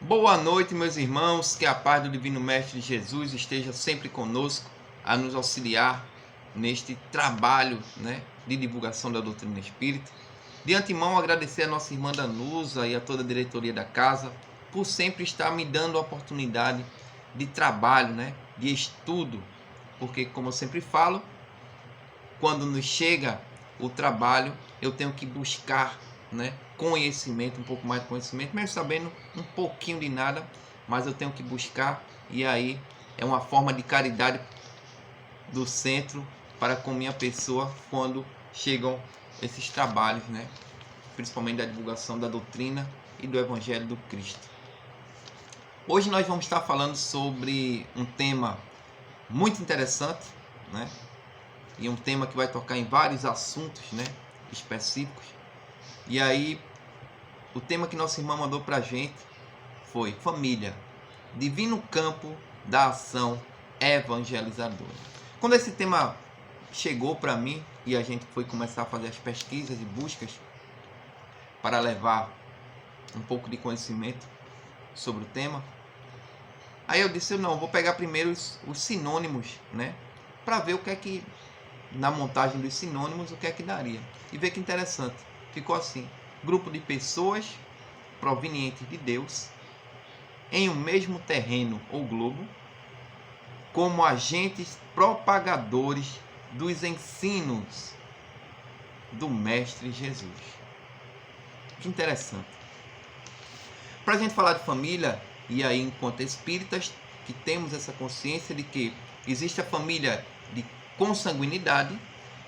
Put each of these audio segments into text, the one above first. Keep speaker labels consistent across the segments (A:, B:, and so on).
A: Boa noite, meus irmãos, que a paz do Divino Mestre Jesus esteja sempre conosco a nos auxiliar neste trabalho, de divulgação da doutrina espírita. De antemão, agradecer a nossa irmã Danusa e a toda a diretoria da casa por sempre estar me dando a oportunidade de trabalho, de estudo, porque, como eu sempre falo, quando nos chega o trabalho, eu tenho que buscar conhecimento, um pouco mais de conhecimento, mesmo sabendo um pouquinho de nada, mas eu tenho que buscar, e aí é uma forma de caridade do centro para com minha pessoa quando chegam esses trabalhos, principalmente da divulgação da doutrina e do Evangelho do Cristo. Hoje nós vamos estar falando sobre um tema muito interessante, e um tema que vai tocar em vários assuntos, específicos. E aí, o tema que nossa irmã mandou pra gente foi família, divino campo da ação evangelizadora. Quando esse tema chegou para mim e a gente foi começar a fazer as pesquisas e buscas para levar um pouco de conhecimento sobre o tema, aí eu disse, não, vou pegar primeiro os sinônimos, para ver o que é que, na montagem dos sinônimos, o que é que daria. E ver que interessante, ficou assim: grupo de pessoas provenientes de Deus em um mesmo terreno ou globo, como agentes propagadores dos ensinos do Mestre Jesus. Que interessante. Para a gente falar de família, e aí enquanto espíritas, que temos essa consciência de que existe a família de consanguinidade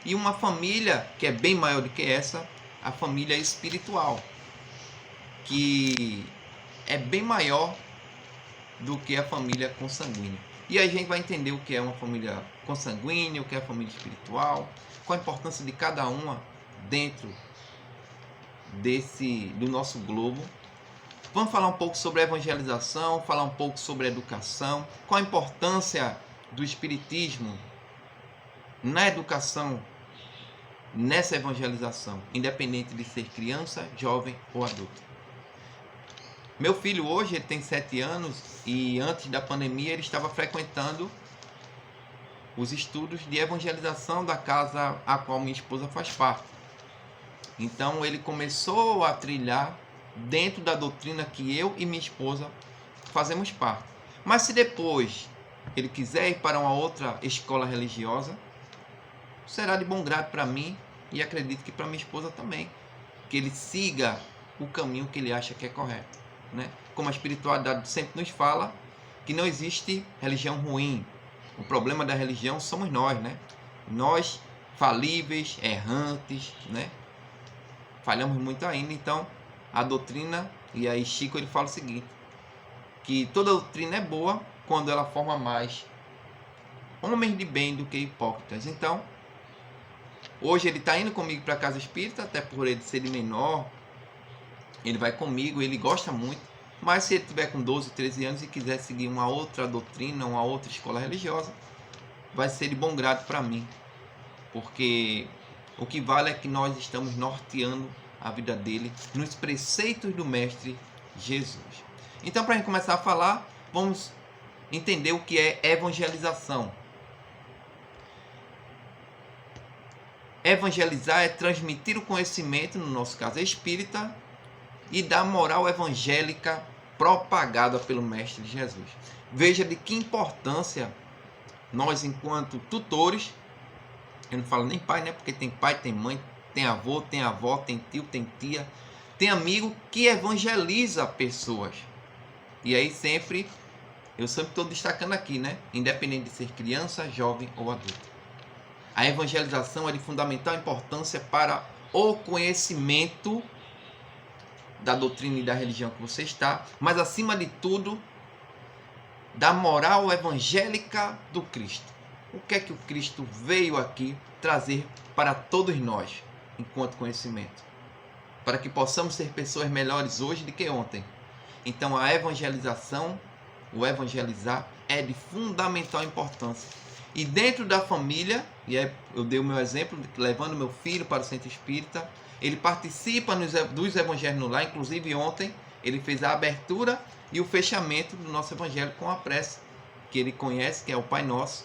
A: e uma família que é bem maior do que essa, a família espiritual, que é bem maior do que a família consanguínea. E aí a gente vai entender o que é uma família consanguínea, o que é a família espiritual, qual a importância de cada uma dentro do nosso globo. Vamos falar um pouco sobre evangelização, falar um pouco sobre educação, qual a importância do espiritismo na educação, nessa evangelização, independente de ser criança, jovem ou adulto. Meu filho hoje ele tem 7 anos e antes da pandemia ele estava frequentando os estudos de evangelização da casa a qual minha esposa faz parte. Então ele começou a trilhar dentro da doutrina que eu e minha esposa fazemos parte. Mas se depois ele quiser ir para uma outra escola religiosa, será de bom grado para mim e acredito que para minha esposa também, que ele siga o caminho que ele acha que é correto. Como a espiritualidade sempre nos fala, que não existe religião ruim. O problema da religião somos nós, Nós, falíveis, errantes, falhamos muito ainda. Então, a doutrina, e aí Chico ele fala o seguinte, que toda doutrina é boa quando ela forma mais homens de bem do que hipócritas. Então, hoje ele está indo comigo para a casa espírita, até por ele ser de menor, ele vai comigo, ele gosta muito, mas se ele tiver com 12, 13 anos e quiser seguir uma outra doutrina, uma outra escola religiosa, vai ser de bom grado para mim, porque o que vale é que nós estamos norteando a vida dele nos preceitos do Mestre Jesus. Então, para a gente começar a falar, vamos entender o que é evangelização. Evangelizar é transmitir o conhecimento, no nosso caso espírita, e da moral evangélica propagada pelo Mestre Jesus. Veja de que importância nós, enquanto tutores, eu não falo nem pai, porque tem pai, tem mãe, tem avô, tem avó, tem tio, tem tia, tem amigo que evangeliza pessoas. E aí eu sempre estou destacando aqui, independente de ser criança, jovem ou adulto. A evangelização é de fundamental importância para o conhecimento da doutrina e da religião que você está, mas acima de tudo, da moral evangélica do Cristo. O que é que o Cristo veio aqui trazer para todos nós, enquanto conhecimento? Para que possamos ser pessoas melhores hoje do que ontem. Então a evangelização, o evangelizar, é de fundamental importância. E dentro da família, e aí eu dei o meu exemplo, levando meu filho para o centro espírita, ele participa dos evangelhos no lar. Inclusive ontem Ele fez a abertura e o fechamento do nosso evangelho com a prece, que ele conhece, que é o Pai Nosso.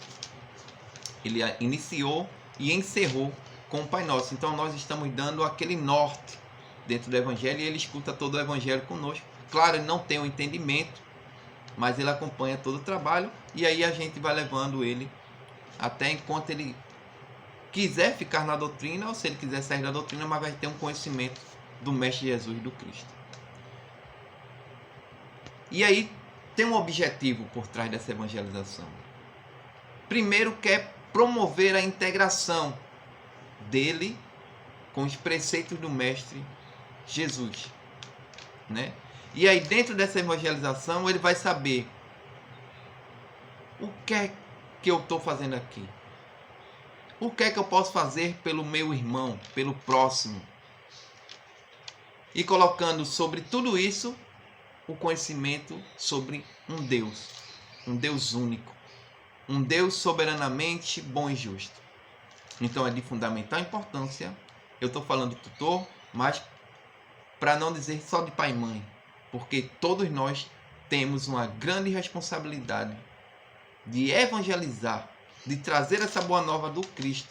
A: Ele iniciou e encerrou com o Pai Nosso. Então nós estamos dando aquele norte dentro do evangelho e ele escuta todo o evangelho conosco. Claro, ele não tem o entendimento, mas ele acompanha todo o trabalho e aí a gente vai levando ele até enquanto ele quiser ficar na doutrina ou se ele quiser sair da doutrina, mas vai ter um conhecimento do Mestre Jesus, do Cristo. E aí tem um objetivo por trás dessa evangelização. Primeiro, quer promover a integração dele com os preceitos do Mestre Jesus, né? E aí dentro dessa evangelização ele vai saber o que é que eu estou fazendo aqui, o que é que eu posso fazer pelo meu irmão, pelo próximo, e colocando sobre tudo isso o conhecimento sobre um Deus único, um Deus soberanamente bom e justo. Então é de fundamental importância, eu estou falando tutor, mas para não dizer só de pai e mãe, porque todos nós temos uma grande responsabilidade de evangelizar, de trazer essa boa nova do Cristo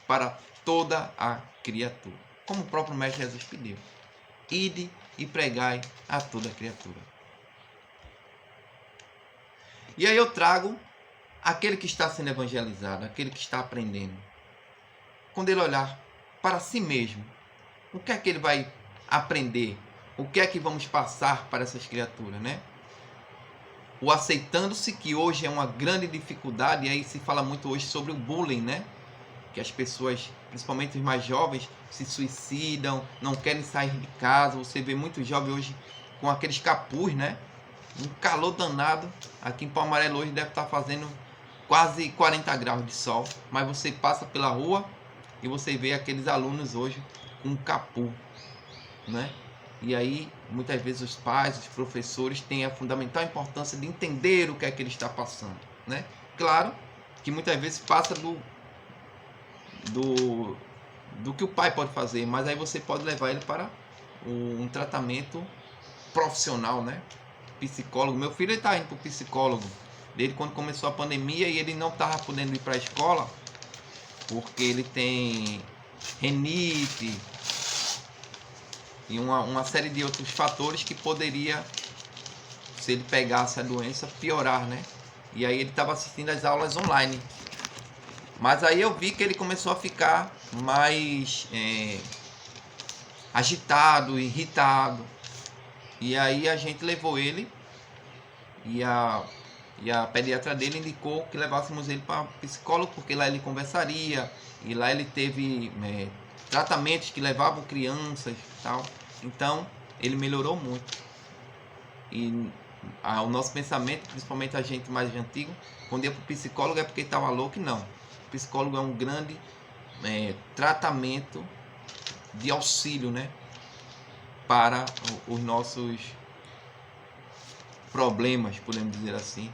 A: para toda a criatura, como o próprio Mestre Jesus pediu: ide e pregai a toda a criatura. E aí eu trago aquele que está sendo evangelizado, aquele que está aprendendo. Quando ele olhar para si mesmo, o que é que ele vai aprender? O que é que vamos passar para essas criaturas, né? O aceitando-se, que hoje é uma grande dificuldade, e aí se fala muito hoje sobre o bullying, né? Que as pessoas, principalmente os mais jovens, se suicidam, não querem sair de casa. Você vê muitos jovens hoje com aqueles capuz, né? Um calor danado. Aqui em Palmarelo hoje deve estar fazendo quase 40 graus de sol, mas você passa pela rua e você vê aqueles alunos hoje com um capuz, né? E aí, muitas vezes os pais, os professores têm a fundamental importância de entender o que é que ele está passando, né? Claro que muitas vezes passa do que o pai pode fazer, mas aí você pode levar ele para um tratamento profissional, né? Psicólogo. Meu filho está indo para o psicólogo desde quando começou a pandemia e ele não estava podendo ir para a escola porque ele tem rinite e uma série de outros fatores que poderia, se ele pegasse a doença, piorar, né? E aí ele estava assistindo as aulas online. Mas aí eu vi que ele começou a ficar mais agitado, irritado. E aí a gente levou ele e a pediatra dele indicou que levássemos ele para psicólogo, porque lá ele conversaria e lá ele teve tratamentos que levavam crianças e tal. Então ele melhorou muito. E o nosso pensamento, principalmente a gente mais antigo, quando ia para o psicólogo é porque estava louco. Não. O psicólogo é um grande tratamento de auxílio, né, para os nossos problemas, podemos dizer assim,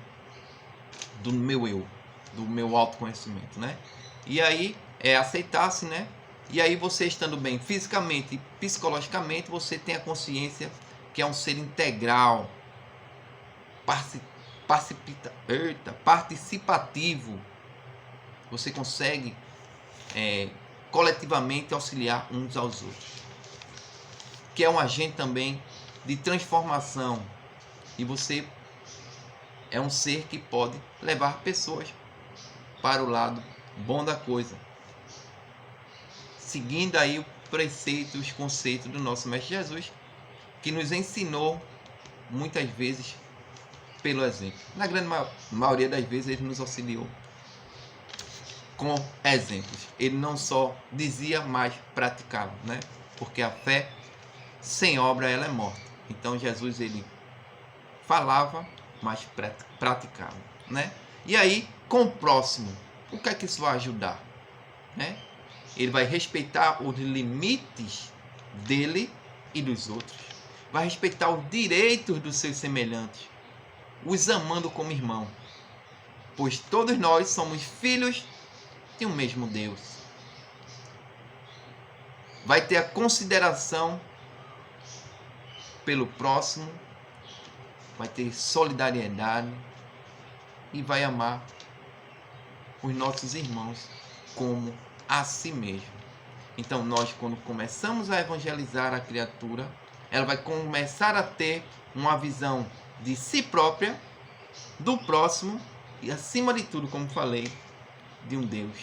A: do meu eu, do meu autoconhecimento, né? E aí é aceitar-se, né? E aí você estando bem fisicamente e psicologicamente, você tem a consciência que é um ser integral, participativo. Você consegue coletivamente auxiliar uns aos outros, que é um agente também de transformação, e você é um ser que pode levar pessoas para o lado bom da coisa, seguindo aí o preceito, os conceitos do nosso Mestre Jesus, que nos ensinou muitas vezes pelo exemplo. Na grande maioria das vezes ele nos auxiliou com exemplos. Ele não só dizia, mas praticava, né? Porque a fé sem obra ela é morta. Então Jesus ele falava, mas praticava, né? E aí com o próximo, o que é que isso vai ajudar, né? Ele vai respeitar os limites dele e dos outros, vai respeitar os direitos dos seus semelhantes, os amando como irmão, pois todos nós somos filhos de um mesmo Deus. Vai ter a consideração pelo próximo, vai ter solidariedade e vai amar os nossos irmãos como a si mesmo. Então nós, quando começamos a evangelizar a criatura, ela vai começar a ter uma visão de si própria, do próximo e, acima de tudo, como falei, de um Deus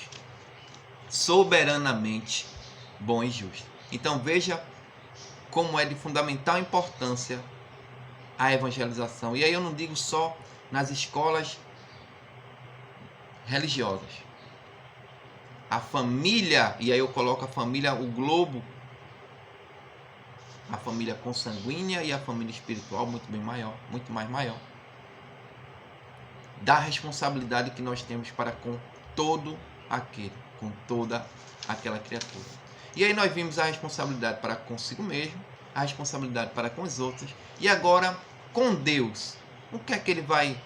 A: soberanamente bom e justo. Então veja como é de fundamental importância a evangelização. E aí eu não digo só nas escolas religiosas. A família, e aí eu coloco a família, o globo, a família consanguínea e a família espiritual muito bem maior, muito mais maior. Da responsabilidade que nós temos para com todo aquele, com toda aquela criatura. E aí nós vimos a responsabilidade para consigo mesmo, a responsabilidade para com os outros, e agora com Deus. O que é que ele vai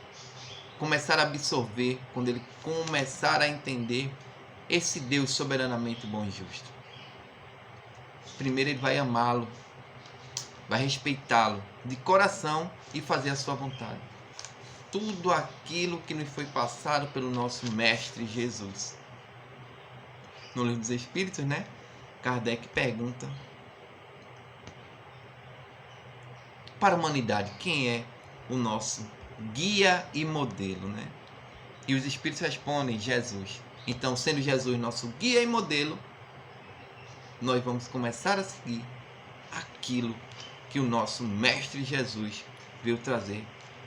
A: começar a absorver quando ele começar a entender esse Deus soberanamente bom e justo? Primeiro ele vai amá-lo, vai respeitá-lo de coração e fazer a sua vontade. Tudo aquilo que nos foi passado pelo nosso Mestre Jesus. No Livro dos Espíritos, né? Kardec pergunta para a humanidade quem é o nosso guia e modelo, né? E os Espíritos respondem: Jesus. Então, sendo Jesus nosso guia e modelo, nós vamos começar a seguir aquilo que o nosso Mestre Jesus veio trazer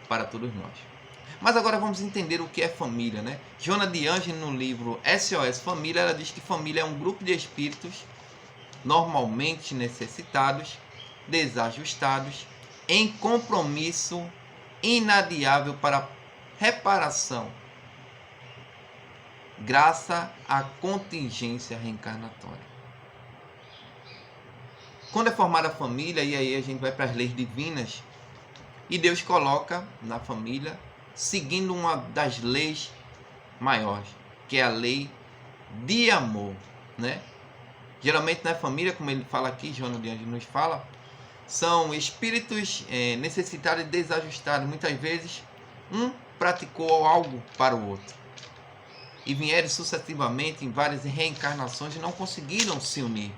A: para todos nós. Mas agora vamos entender o que é família, né? Joana de Ângeles, no livro SOS Família, ela diz que família é um grupo de espíritos normalmente necessitados, desajustados, em compromisso inadiável para reparação, graças à contingência reencarnatória. Quando é formada a família, e aí a gente vai para as leis divinas, e Deus coloca na família, seguindo uma das leis maiores, que é a lei de amor, né? Geralmente na família, como ele fala aqui, Joana de Ângeles nos fala, são espíritos necessitados e desajustados. Muitas vezes, um praticou algo para o outro. E vieram sucessivamente em várias reencarnações e não conseguiram se unir.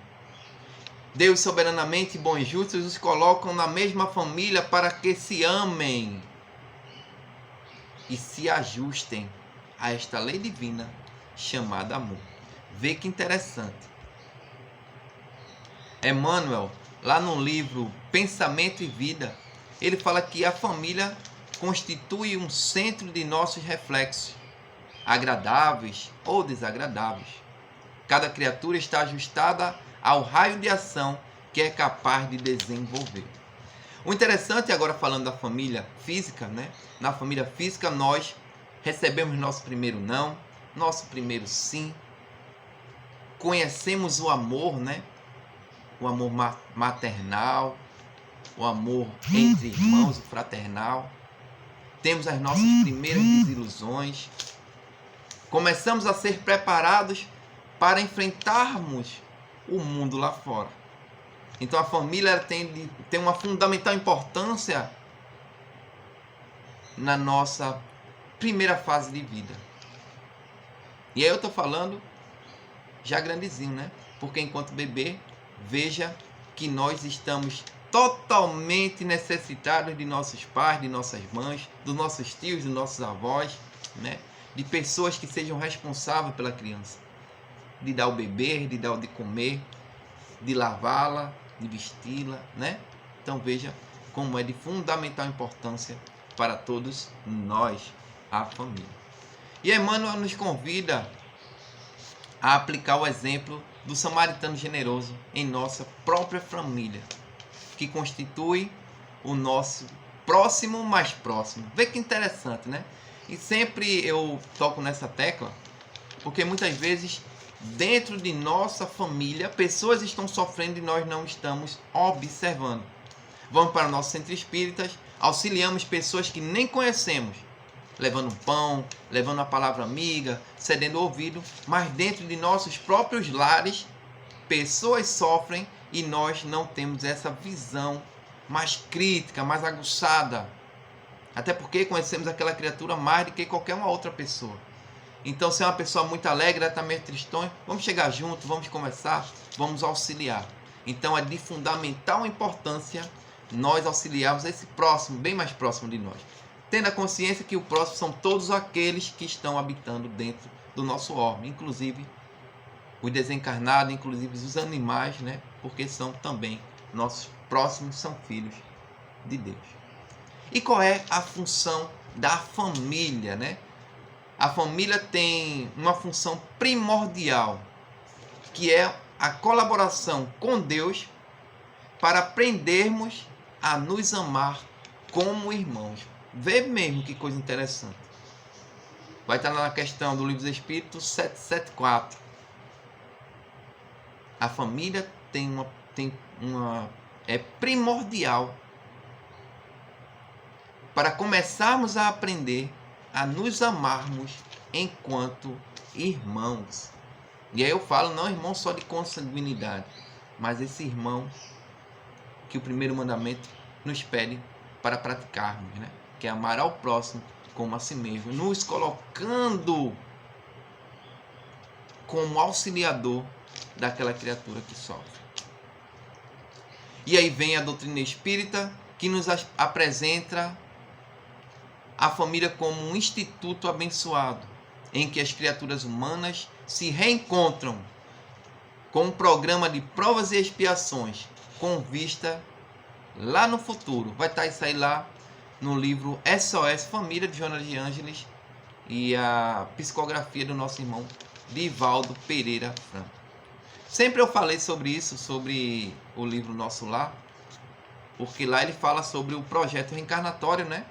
A: Deus soberanamente bom e justo os colocam na mesma família para que se amem e se ajustem a esta lei divina chamada amor. Vê que interessante. Emmanuel, lá no livro Pensamento e Vida, ele fala que a família constitui um centro de nossos reflexos, agradáveis ou desagradáveis. Cada criatura está ajustada ao raio de ação que é capaz de desenvolver. O interessante, agora falando da família física, né? Na família física nós recebemos nosso primeiro não, nosso primeiro sim, conhecemos o amor, né? O amor maternal, o amor entre irmãos, o fraternal. Temos as nossas primeiras desilusões. Começamos a ser preparados para enfrentarmos o mundo lá fora. Então a família tem uma fundamental importância na nossa primeira fase de vida. E aí eu estou falando já grandezinho, né? Porque enquanto bebê, veja que nós estamos totalmente necessitados de nossos pais, de nossas mães, dos nossos tios, dos nossos avós, né? De pessoas que sejam responsáveis pela criança. De dar o beber, de dar o de comer, de lavá-la, de vesti-la, né? Então veja como é de fundamental importância para todos nós, a família. E Emmanuel nos convida a aplicar o exemplo do samaritano generoso em nossa própria família, que constitui o nosso próximo mais próximo. Vê que interessante, né? E sempre eu toco nessa tecla, porque muitas vezes dentro de nossa família, pessoas estão sofrendo e nós não estamos observando. Vamos para o nosso centro espírita, auxiliamos pessoas que nem conhecemos, levando pão, levando a palavra amiga, cedendo o ouvido, mas dentro de nossos próprios lares, pessoas sofrem e nós não temos essa visão mais crítica, mais aguçada. Até porque conhecemos aquela criatura mais do que qualquer uma outra pessoa. Então, se é uma pessoa muito alegre, ela está meio tristonha, vamos chegar junto, vamos conversar, vamos auxiliar. Então, é de fundamental importância nós auxiliarmos esse próximo, bem mais próximo de nós. Tendo a consciência que o próximo são todos aqueles que estão habitando dentro do nosso orbe, inclusive os desencarnados, inclusive os animais, né? Porque são também nossos próximos, são filhos de Deus. E qual é a função da família, né? A família tem uma função primordial, que é a colaboração com Deus para aprendermos a nos amar como irmãos. Vê mesmo que coisa interessante. Vai estar na questão do Livro dos Espíritos 774. A família é primordial para começarmos a aprender a nos amarmos enquanto irmãos. E aí eu falo, não irmão só de consanguinidade, mas esse irmão que o primeiro mandamento nos pede para praticarmos, né? Que é amar ao próximo como a si mesmo, nos colocando como auxiliador daquela criatura que sofre. E aí vem a doutrina espírita, que nos apresenta a família como um instituto abençoado, em que as criaturas humanas se reencontram com um programa de provas e expiações, com vista lá no futuro. Vai estar isso aí lá no livro SOS Família, de Joana de Ângeles, e a psicografia do nosso irmão Divaldo Pereira Franco. Sempre eu falei sobre isso, sobre o livro Nosso Lar, porque lá ele fala sobre o projeto reencarnatório, né?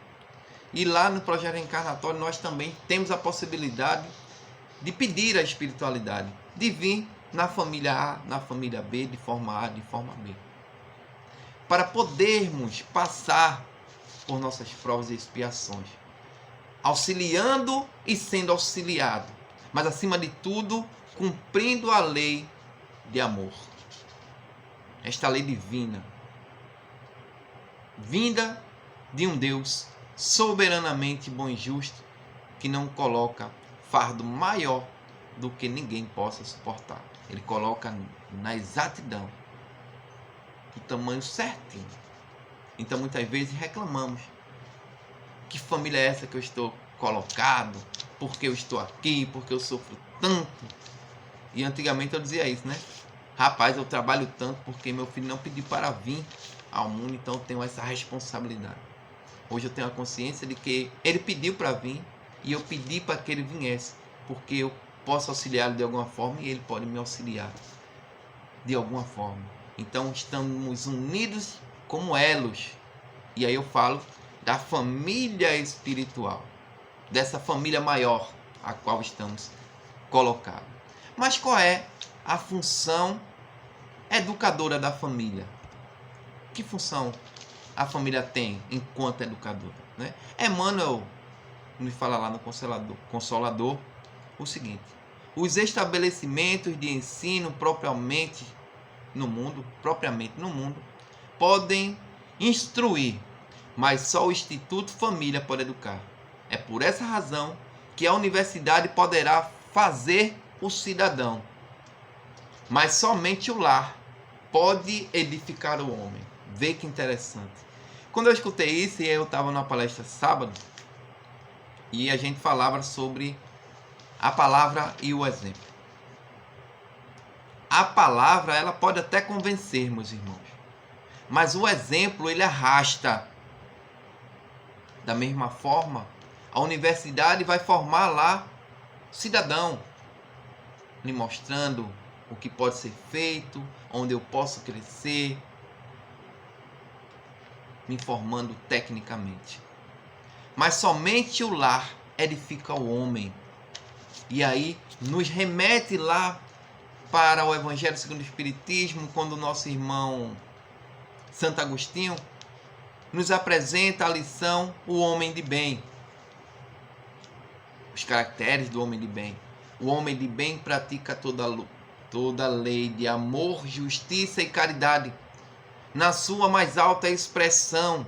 A: E lá no projeto reencarnatório nós também temos a possibilidade de pedir a espiritualidade, de vir na família A, na família B, de forma A, de forma B, para podermos passar por nossas provas e expiações, auxiliando e sendo auxiliado, mas acima de tudo, cumprindo a lei de amor. Esta lei divina, vinda de um Deus soberanamente bom e justo, que não coloca fardo maior do que ninguém possa suportar. Ele coloca na exatidão, o tamanho certinho. Então muitas vezes reclamamos: que família é essa que eu estou colocado? Porque eu estou aqui? Porque eu sofro tanto? E antigamente eu dizia isso, né? Rapaz, eu trabalho tanto porque meu filho não pediu para vir ao mundo, então eu tenho essa responsabilidade. Hoje eu tenho a consciência de que ele pediu para vir e eu pedi para que ele viesse, porque eu posso auxiliá-lo de alguma forma e ele pode me auxiliar de alguma forma. Então estamos unidos como elos. E aí eu falo da família espiritual, dessa família maior a qual estamos colocados. Mas qual é a função educadora da família? Que função a família tem enquanto educadora, né? Emmanuel me fala lá no Consolador o seguinte: os estabelecimentos de ensino propriamente no mundo podem instruir, mas só o Instituto Família pode educar. É por essa razão que a universidade poderá fazer o cidadão, mas somente o lar pode edificar o homem. Vê que interessante. Quando eu escutei isso, e eu estava numa palestra sábado, e a gente falava sobre a palavra e o exemplo. A palavra, ela pode até convencer, meus irmãos, mas o exemplo, ele arrasta. Da mesma forma, a universidade vai formar lá cidadão, lhe mostrando o que pode ser feito, onde eu posso crescer, me formando tecnicamente. Mas somente o lar edifica o homem. E aí nos remete lá para o Evangelho segundo o Espiritismo, quando o nosso irmão Santo Agostinho nos apresenta a lição o homem de bem. Os caracteres do homem de bem. O homem de bem pratica toda lei de amor, justiça e caridade. na sua mais alta expressão.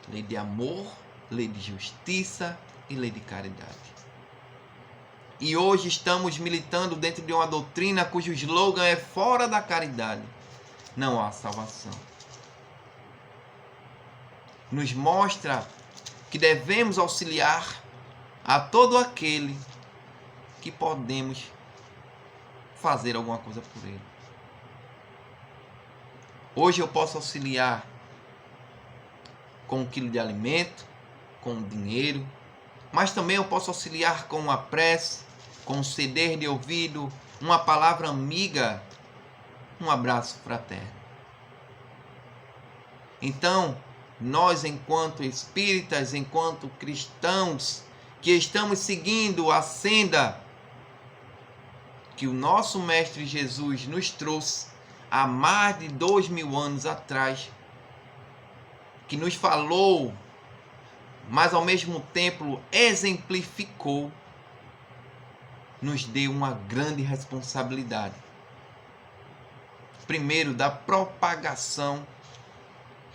A: Lei de amor, lei de justiça e lei de caridade. E hoje estamos militando dentro de uma doutrina cujo slogan é fora da caridade não há salvação. Nos mostra que devemos auxiliar a todo aquele que podemos fazer alguma coisa por ele. Hoje eu posso auxiliar com 1 quilo de alimento, com dinheiro, mas também eu posso auxiliar com uma prece, com um ceder de ouvido, uma palavra amiga, um abraço fraterno. Então, nós enquanto espíritas, enquanto cristãos, que estamos seguindo a senda que o nosso Mestre Jesus nos trouxe há mais de 2000 anos atrás, que nos falou, mas ao mesmo tempo exemplificou, nos deu uma grande responsabilidade. Primeiro, da propagação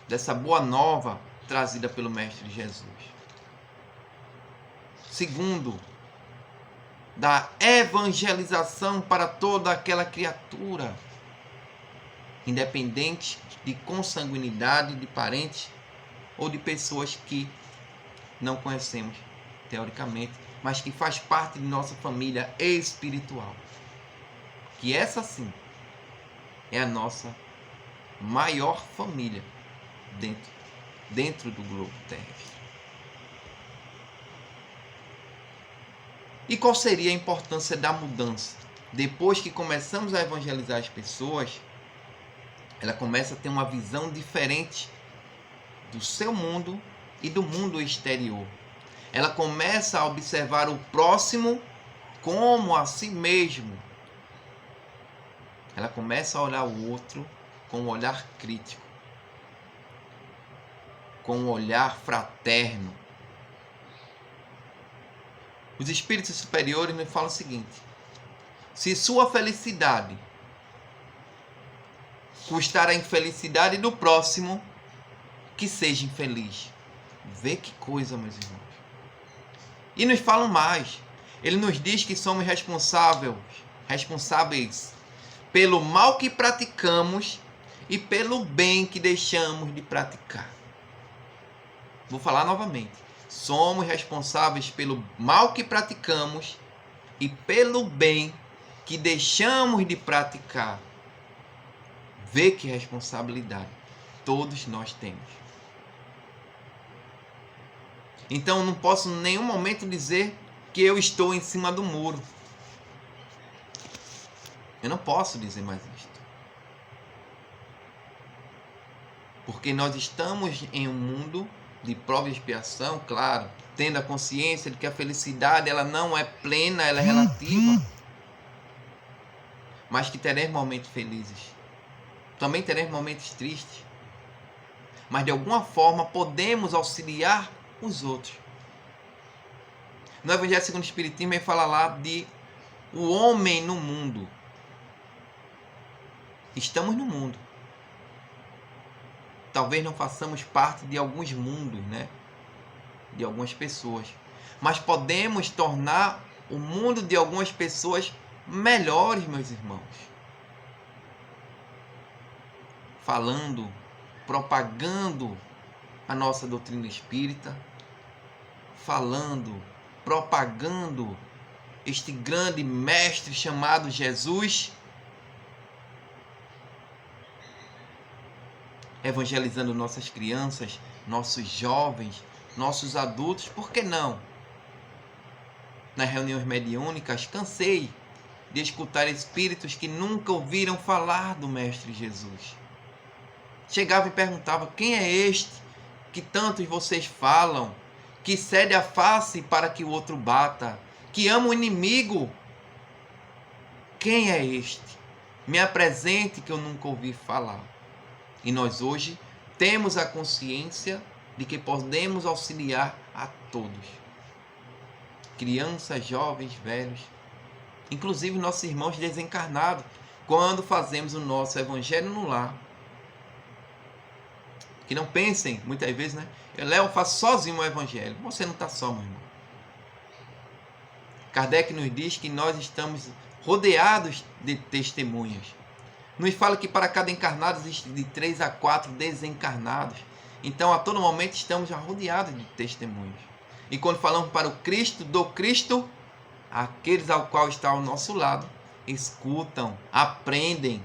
A: dessa boa nova trazida pelo Mestre Jesus. Segundo, da evangelização para toda aquela criatura, independente de consanguinidade, de parentes ou de pessoas que não conhecemos teoricamente, mas que faz parte de nossa família espiritual. Que essa sim é a nossa maior família dentro do globo terrestre. E qual seria a importância da mudança? Depois que começamos a evangelizar as pessoas, ela começa a ter uma visão diferente do seu mundo e do mundo exterior. Ela começa a observar o próximo como a si mesmo. Ela começa a olhar o outro com um olhar crítico, com um olhar fraterno. Os espíritos superiores me falam o seguinte: se sua felicidade custar a infelicidade do próximo, que seja infeliz. Vê que coisa, meus irmãos. E nos falam mais. Ele nos diz que somos responsáveis pelo mal que praticamos e pelo bem que deixamos de praticar. Vou falar novamente. Somos responsáveis pelo mal que praticamos e pelo bem que deixamos de praticar. Vê que responsabilidade todos nós temos. Então, não posso em nenhum momento dizer que eu estou em cima do muro. Eu não posso dizer mais isto. Porque nós estamos em um mundo de prova e expiação, claro, tendo a consciência de que a felicidade ela não é plena, ela é relativa. Mas que teremos momentos felizes. Também teremos momentos tristes. Mas de alguma forma podemos auxiliar os outros. No Evangelho segundo o Espiritismo ele fala lá de o homem no mundo. Estamos no mundo. Talvez não façamos parte de alguns mundos, né? De algumas pessoas. Mas podemos tornar o mundo de algumas pessoas melhores, meus irmãos. Falando, propagando a nossa doutrina espírita, falando, propagando este grande mestre chamado Jesus, evangelizando nossas crianças, nossos jovens, nossos adultos, por que não? Nas reuniões mediúnicas, cansei de escutar espíritos que nunca ouviram falar do Mestre Jesus. Chegava e perguntava: quem é este que tantos vocês falam, que cede a face para que o outro bata, que ama o inimigo? Quem é este? Me apresente, que eu nunca ouvi falar. E nós hoje temos a consciência de que podemos auxiliar a todos. Crianças, jovens, velhos, inclusive nossos irmãos desencarnados, quando fazemos o nosso evangelho no lar. Que não pensem, muitas vezes, né? Eu faço sozinho o evangelho. Você não está só, meu irmão. Kardec nos diz que nós estamos rodeados de testemunhas. Nos fala que para cada encarnado existe de 3 a 4 desencarnados. Então, a todo momento, estamos já rodeados de testemunhas. E quando falamos para o Cristo, do Cristo, aqueles ao qual está ao nosso lado, escutam, aprendem.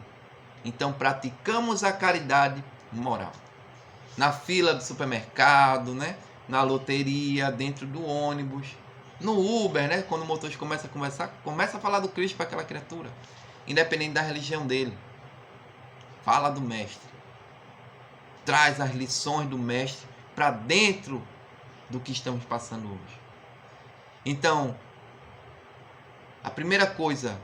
A: Então, praticamos a caridade moral. Na fila do supermercado, né? Na loteria, dentro do ônibus, no Uber, né? Quando o motorista começa a conversar, começa a falar do Cristo para aquela criatura, independente da religião dele. Fala do Mestre. Traz as lições do Mestre para dentro do que estamos passando hoje. Então, a primeira coisa